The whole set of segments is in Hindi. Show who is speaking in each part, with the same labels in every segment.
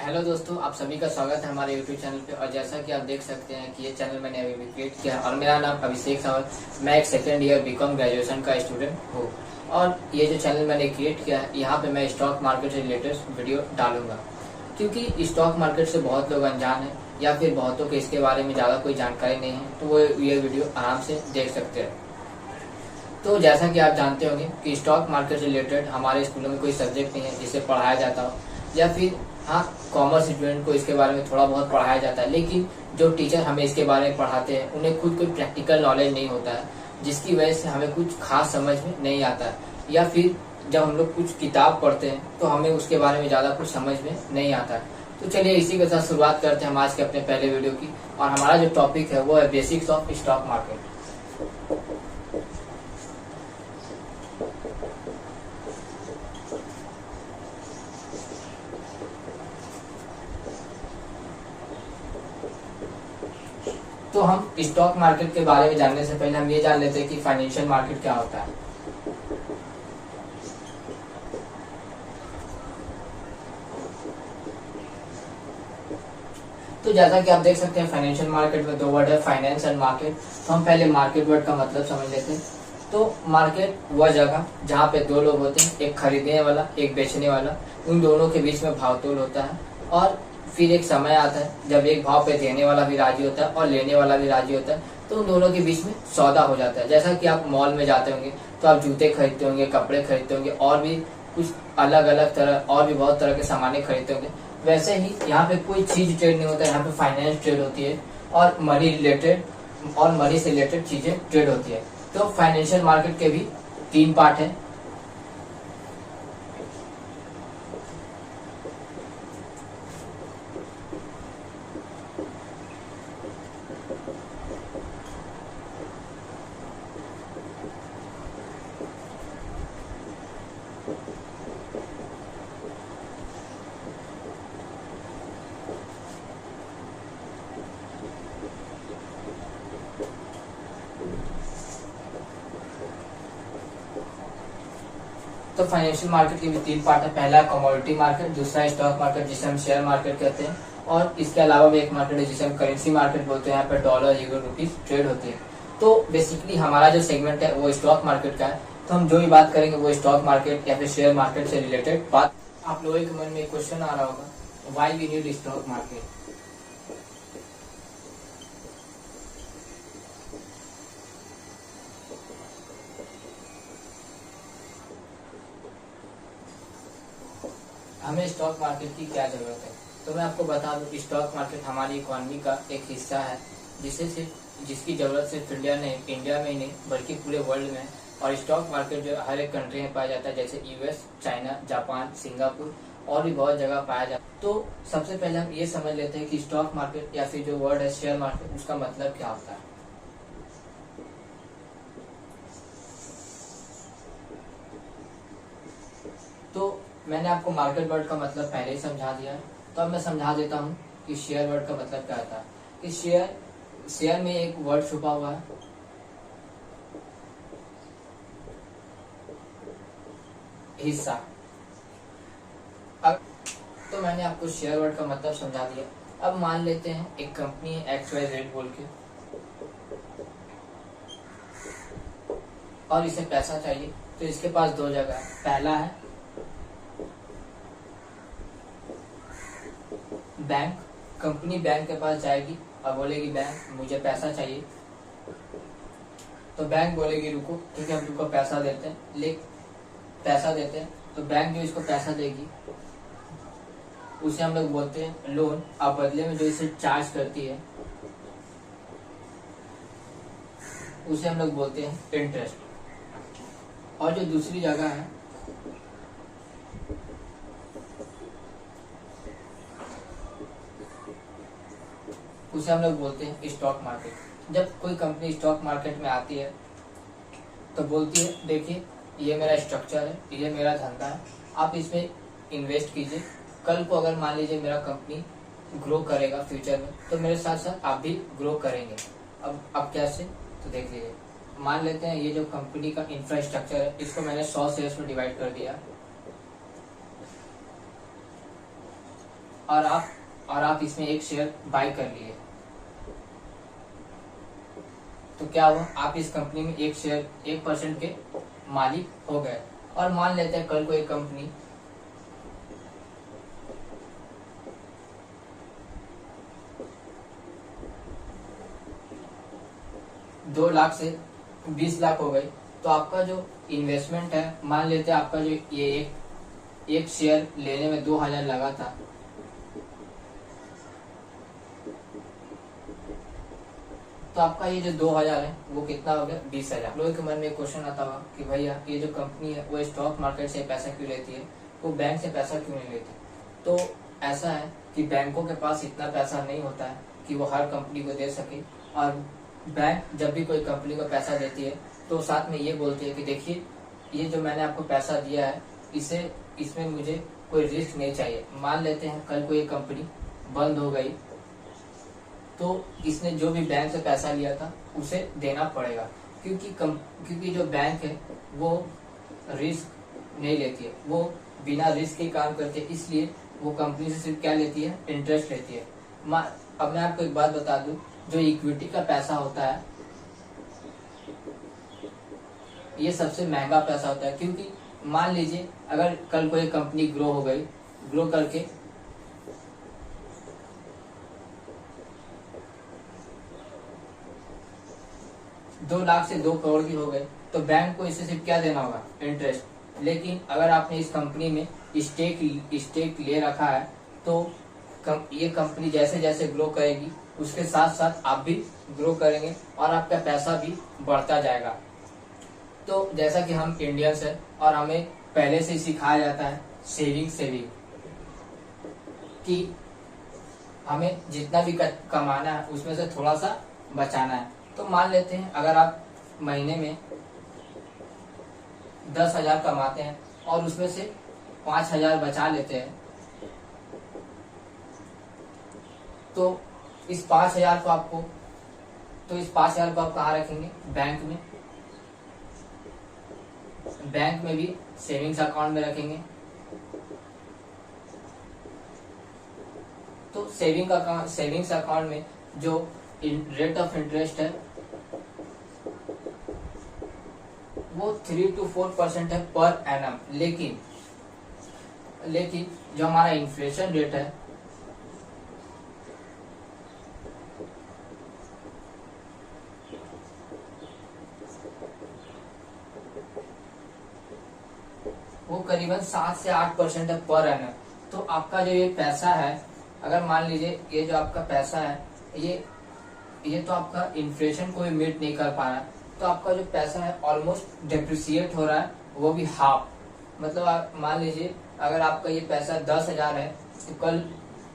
Speaker 1: हेलो दोस्तों, आप सभी का स्वागत है हमारे यूट्यूब चैनल पे। और जैसा कि आप देख सकते हैं कि ये चैनल मैंने अभी भी क्रिएट किया है और मेरा नाम अभिषेक सावंत। मैं एक सेकेंड ईयर बीकॉम ग्रेजुएशन का स्टूडेंट हूँ। और ये जो चैनल मैंने क्रिएट किया है, यहाँ पे मैं स्टॉक मार्केट से रिलेटेड वीडियो डालूंगा, क्योंकि स्टॉक मार्केट से बहुत लोग अनजान है या फिर बहुतों को इसके बारे में ज़्यादा कोई जानकारी नहीं है, तो वो ये वीडियो आराम से देख सकते हैं। तो जैसा कि आप जानते होंगे कि स्टॉक मार्केट से रिलेटेड हमारे स्कूलों में कोई सब्जेक्ट नहीं है जिसे पढ़ाया जाता हो, या फिर हाँ, कॉमर्स स्टूडेंट को इसके बारे में थोड़ा बहुत पढ़ाया जाता है, लेकिन जो टीचर हमें इसके बारे में पढ़ाते हैं उन्हें खुद कोई प्रैक्टिकल नॉलेज नहीं होता है, जिसकी वजह से हमें कुछ खास समझ में नहीं आता है। या फिर जब हम लोग कुछ किताब पढ़ते हैं तो हमें उसके बारे में ज़्यादा कुछ समझ में नहीं आता है। तो चलिए इसी के साथ शुरुआत करते हैं हम आज के अपने पहले वीडियो की। और हमारा जो टॉपिक है वो है बेसिक्स ऑफ स्टॉक मार्केट। तो हम स्टॉक मार्केट के बारे में जानने से पहले हम ये जान लेते हैं कि फाइनेंशियल मार्केट क्या होता है। तो जैसा कि आप देख सकते हैं फाइनेंशियल मार्केट में दो वर्ड है, फाइनेंस एंड मार्केट। तो हम पहले मार्केट वर्ड का मतलब समझ लेते हैं। तो मार्केट वह जगह जहाँ पे दो लोग होते हैं, एक खरीदने वाला एक बेचने वाला, उन दोनों के बीच में भाव-तोल होता है। और फिर एक समय आता है जब एक भाव पे देने वाला भी राजी होता है और लेने वाला भी राजी होता है, तो उन दोनों के बीच में सौदा हो जाता है। जैसा कि आप मॉल में जाते होंगे तो आप जूते खरीदते होंगे, कपड़े खरीदते होंगे और भी कुछ अलग अलग तरह और भी बहुत तरह के सामान खरीदते होंगे। वैसे ही यहाँ पे कोई चीज ट्रेड नहीं होता है, यहाँ पे फाइनेंस ट्रेड होती है और मनी से रिलेटेड चीजें ट्रेड होती है। तो फाइनेंशियल मार्केट के भी 3 पार्ट है। तो फाइनेंशियल मार्केट के भी 3 पार्ट है। पहला कमोडिटी मार्केट, दूसरा स्टॉक मार्केट जिसे हम शेयर मार्केट कहते हैं, और इसके अलावा भी एक मार्केट है जिसे हम करेंसी मार्केट बोलते हैं। यहाँ पे डॉलर, यूरो, रुपीज ट्रेड होती है। तो बेसिकली हमारा जो सेगमेंट है वो स्टॉक मार्केट का है। तो हम जो भी बात करेंगे वो स्टॉक मार्केट या फिर शेयर मार्केट से रिलेटेड बात। आप लोगों के मन में एक क्वेश्चन आ रहा होगा, why we need stock market. हमें स्टॉक मार्केट की क्या जरूरत है? तो मैं आपको बता दूं, स्टॉक मार्केट हमारी इकोनॉमी का एक हिस्सा है, जिसकी जरूरत सिर्फ इंडिया में ही नहीं बल्कि पूरे वर्ल्ड में है। और स्टॉक मार्केट जो हर एक कंट्री में पाया जाता है, जैसे यूएस, चाइना, जापान, सिंगापुर और भी बहुत जगह पाया जाता है। तो सबसे पहले हम ये समझ लेते हैं कि स्टॉक मार्केट या फिर जो वर्ड है शेयर मार्केट, उसका मतलब क्या होता है। तो मैंने आपको मार्केट वर्ड का मतलब पहले ही समझा दिया है, तो अब मैं समझा देता हूँ कि शेयर वर्ड का मतलब क्या होता है। कि शेयर में एक वर्ड छुपा हुआ है, हिस्सा। अब तो मैंने आपको शेयर वर्ड का मतलब समझा दिया। अब मान लेते हैं एक कंपनी है XYZ बोल के, और इसे पैसा चाहिए। तो इसके पास 2 जगह है। पहला है बैंक। कंपनी बैंक के पास जाएगी और बोलेगी, बैंक मुझे पैसा चाहिए। तो बैंक बोलेगी, रुको ठीक है, हम तुमको पैसा देते हैं। तो बैंक जो इसको पैसा देगी उसे हम लोग बोलते हैं लोन, और बदले में जो इसे चार्ज करती है उसे हम लोग बोलते हैं इंटरेस्ट। और जो दूसरी जगह है उसे हम लोग बोलते हैं स्टॉक मार्केट। जब कोई कंपनी स्टॉक मार्केट में आती है तो बोलती है, देखिए ये मेरा स्ट्रक्चर है, ये मेरा धंधा है, आप इसमें इन्वेस्ट कीजिए। कल को अगर मान लीजिए मेरा कंपनी ग्रो करेगा फ्यूचर में, तो मेरे साथ साथ आप भी ग्रो करेंगे। अब कैसे, तो देख लीजिए। मान लेते हैं ये जो कंपनी का इंफ्रास्ट्रक्चर है, इसको मैंने 100 शेयर्स में डिवाइड कर दिया। और आप इसमें एक शेयर बाय कर लिए, तो क्या हुआ, आप इस कंपनी में 1% के मालिक हो गए। और मान लेते हैं कल को एक कंपनी 2 लाख से 20 लाख हो गई, तो आपका जो इन्वेस्टमेंट है, मान लेते हैं आपका जो ये एक शेयर लेने में 2000 लगा था, तो आपका ये जो 2000 है वो कितना हो गया, 20,000। लोगों के मन में एक क्वेश्चन आता होगा कि भैया ये जो कंपनी है वो स्टॉक मार्केट से पैसा क्यों लेती है, वो बैंक से पैसा क्यों नहीं लेती। तो ऐसा है कि बैंकों के पास इतना पैसा नहीं होता है कि वो हर कंपनी को दे सके, और बैंक जब भी कोई कंपनी को पैसा देती है तो साथ में ये बोलती है कि देखिए ये जो मैंने आपको पैसा दिया है इसमें मुझे कोई रिस्क नहीं चाहिए। मान लेते हैं कल को ये कंपनी बंद हो गई, तो इसने जो भी बैंक से पैसा लिया था उसे देना पड़ेगा, क्योंकि जो बैंक है वो रिस्क नहीं लेती है, वो बिना रिस्क के काम करती है, इसलिए वो कंपनी से सिर्फ क्या लेती है, इंटरेस्ट लेती है। अब मैं आपको एक बात बता दूं, जो इक्विटी का पैसा होता है ये सबसे महंगा पैसा होता है, क्योंकि मान लीजिए अगर कल कोई कंपनी ग्रो हो गई, ग्रो करके 2 लाख से 2 करोड़ की हो गई, तो बैंक को इससे सिर्फ क्या देना होगा, इंटरेस्ट। लेकिन अगर आपने इस कंपनी में स्टेक ले रखा है, तो ये कंपनी जैसे जैसे ग्रो करेगी उसके साथ साथ आप भी ग्रो करेंगे और आपका पैसा भी बढ़ता जाएगा। तो जैसा कि हम इंडियंस हैं और हमें पहले से सिखाया जाता है सेविंग कि हमें जितना भी कमाना है उसमें से थोड़ा सा बचाना है। तो मान लेते हैं अगर आप महीने में 10,000 कमाते हैं और उसमें से 5,000 बचा लेते हैं, तो इस 5,000 को आप कहाँ रखेंगे, बैंक में भी सेविंग्स अकाउंट में रखेंगे। तो सेविंग्स अकाउंट में जो रेट ऑफ इंटरेस्ट है वो 3 to 4% है पर एनम, लेकिन जो हमारा इन्फ्लेशन रेट है वो करीबन 7 से 8% है पर एनम। तो आपका जो ये पैसा है, अगर मान लीजिए ये जो आपका पैसा है ये तो आपका इन्फ्लेशन को भी मीट नहीं कर पा रहा है, तो आपका जो पैसा है ऑलमोस्ट डेप्रिसिएट हो रहा है, वो भी हाफ। मतलब आप मान लीजिए अगर आपका ये पैसा 10,000 है,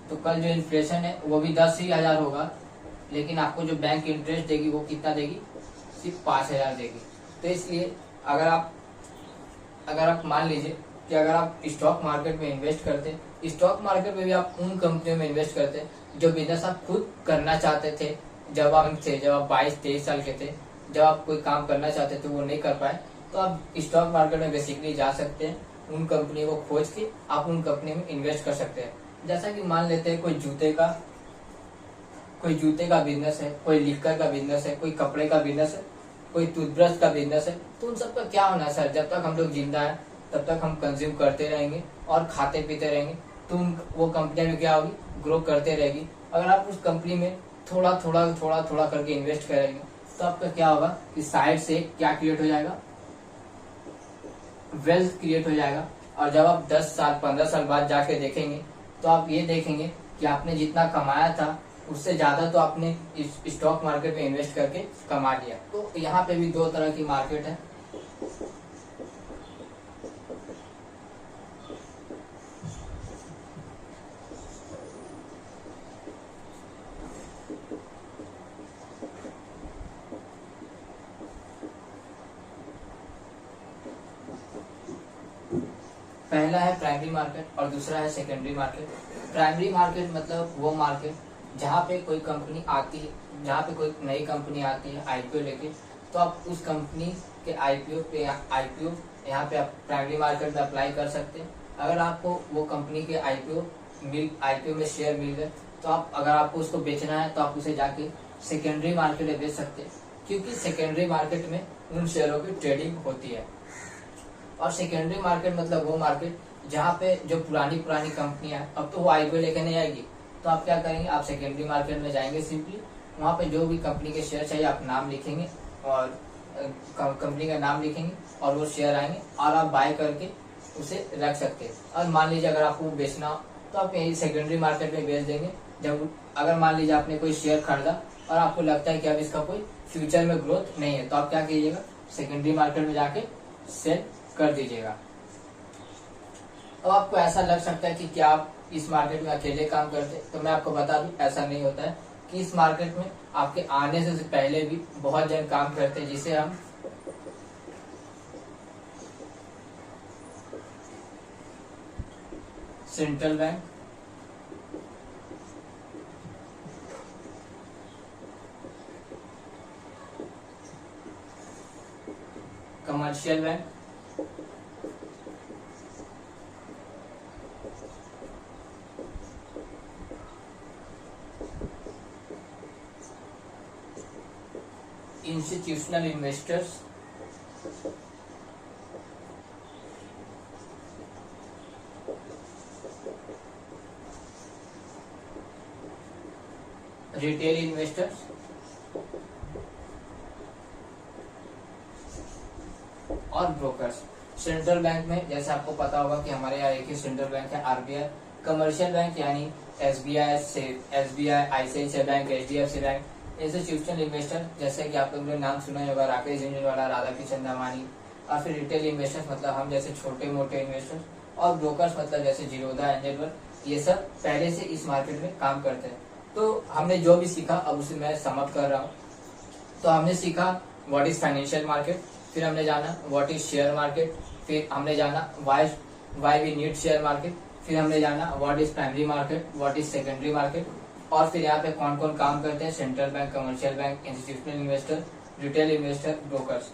Speaker 1: तो कल जो इन्फ्लेशन है वो भी 10,000 होगा, लेकिन आपको जो बैंक इंटरेस्ट देगी वो कितना देगी, सिर्फ 5,000 देगी। तो इसलिए अगर आप मान लीजिए कि अगर आप स्टॉक मार्केट में इन्वेस्ट करते, स्टॉक मार्केट में भी आप उन कंपनियों में इन्वेस्ट करते जो बिजनेस आप खुद करना चाहते थे, जब आप 22-23 साल के थे, जब आप कोई काम करना चाहते थे वो नहीं कर पाए, तो आप स्टॉक मार्केट में बेसिकली जा सकते हैं, उन कंपनी को खोज के आप उन कंपनी में इन्वेस्ट कर सकते हैं। जैसा कि मान लेते हैं कोई जूते का बिजनेस है, कोई लिकर का बिजनेस है, कोई कपड़े का बिजनेस है, कोई टूथब्रश का बिजनेस है, तो उन सबका क्या होना है सर, जब तक हम लोग जिंदा है तब तक हम कंज्यूम करते रहेंगे और खाते पीते रहेंगे, तो वो कंपनियां भी क्या होगी, ग्रो करते रहेगी। अगर आप उस कंपनी में थोड़ा थोड़ा करके इन्वेस्ट करेंगे, तो आपका क्या होगा कि साइड से क्या क्रिएट हो जाएगा, वेल्थ क्रिएट हो जाएगा। और जब आप 10 साल 15 साल बाद जाके देखेंगे, तो आप ये देखेंगे कि आपने जितना कमाया था उससे ज्यादा तो आपने इस स्टॉक मार्केट में इन्वेस्ट करके कमा लिया। तो यहाँ पे भी 2 तरह की मार्केट है। पहला है प्राइमरी मार्केट और दूसरा है सेकेंडरी मार्केट। प्राइमरी मार्केट मतलब वो मार्केट जहाँ पे कोई कंपनी आती है, जहाँ पे कोई नई कंपनी आती है आईपीओ लेके, तो आप उस कंपनी के आईपीओ यहाँ पे आप प्राइमरी मार्केट में अप्लाई कर सकते हैं। अगर आपको वो कंपनी के आईपीओ आईपीओ में शेयर मिल गए, तो आप अगर आपको उसको बेचना है तो आप उसे जाके सेकेंडरी मार्केट में बेच सकते हैं, क्योंकि सेकेंडरी मार्केट में उन शेयरों की ट्रेडिंग होती है। और सेकेंडरी मार्केट मतलब वो मार्केट जहाँ पे जो पुरानी कंपनियां अब तो वो आईपीओ लेके नहीं आएगी, तो आप क्या करेंगे, आप सेकेंडरी मार्केट में जाएंगे, सिंपली वहाँ पे जो भी कंपनी के शेयर चाहिए आप नाम लिखेंगे और कंपनी का नाम लिखेंगे और वो शेयर आएंगे और आप बाय करके उसे रख सकते हैं। और मान लीजिए अगर आपको बेचना हो तो आप यही सेकेंडरी मार्केट में बेच देंगे। जब अगर मान लीजिए आपने कोई शेयर खरीदा और आपको लगता है कि अब इसका कोई फ्यूचर में ग्रोथ नहीं है, तो आप क्या कीजिएगा, सेकेंडरी मार्केट में जाके सेल कर दीजिएगा। अब आपको ऐसा लग सकता है कि क्या आप इस मार्केट में अकेले काम करते हैं, तो मैं आपको बता दूं ऐसा नहीं होता है कि इस मार्केट में आपके आने से पहले भी बहुत जन काम करते हैं, जिसे हम central bank, commercial bank, institutional investors, retail investors और ब्रोकर्स। सेंट्रल बैंक में जैसे आपको पता होगा कि हमारे यहाँ एक ही सेंट्रल बैंक है, आरबीआई। कमर्शियल बैंक यानी SBI, ICICI bank, HDFC bank. Institutional investor जैसे कि आप लोगों ने नाम सुना होगा, राकेश झुंझुनवाला, राधाकिशन दमानी। और फिर रिटेल इन्वेस्टर्स मतलब हम जैसे छोटे मोटे इन्वेस्टर्स, और ब्रोकर्स मतलब जैसे जीरोधा, एंजल वन, ये सब पहले से इस मार्केट में काम करते हैं। तो हमने जो भी सीखा अब उसे मैं समअप कर रहा हूँ। तो हमने सीखा व्हाट इज फाइनेंशियल मार्केट, फिर हमने जाना व्हाट इज शेयर मार्केट, फिर हमने जाना why we need share market, फिर हमने जाना what is primary market, what is secondary market, और फिर यहाँ पे कौन कौन काम करते हैं, central bank, commercial bank, institutional investor, retail investor, brokers.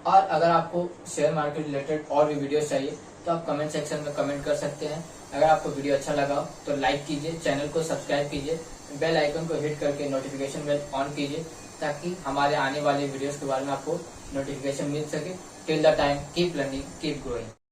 Speaker 1: और अगर आपको शेयर मार्केट रिलेटेड और भी वीडियो चाहिए तो आप कमेंट सेक्शन में कमेंट कर सकते हैं। अगर आपको वीडियो अच्छा लगा हो तो लाइक कीजिए, चैनल को सब्सक्राइब कीजिए, बेल आइकन को हिट करके नोटिफिकेशन बेल ऑन कीजिए, ताकि हमारे आने वाले वीडियोस के बारे में आपको नोटिफिकेशन मिल सके। Till the time keep learning, keep growing.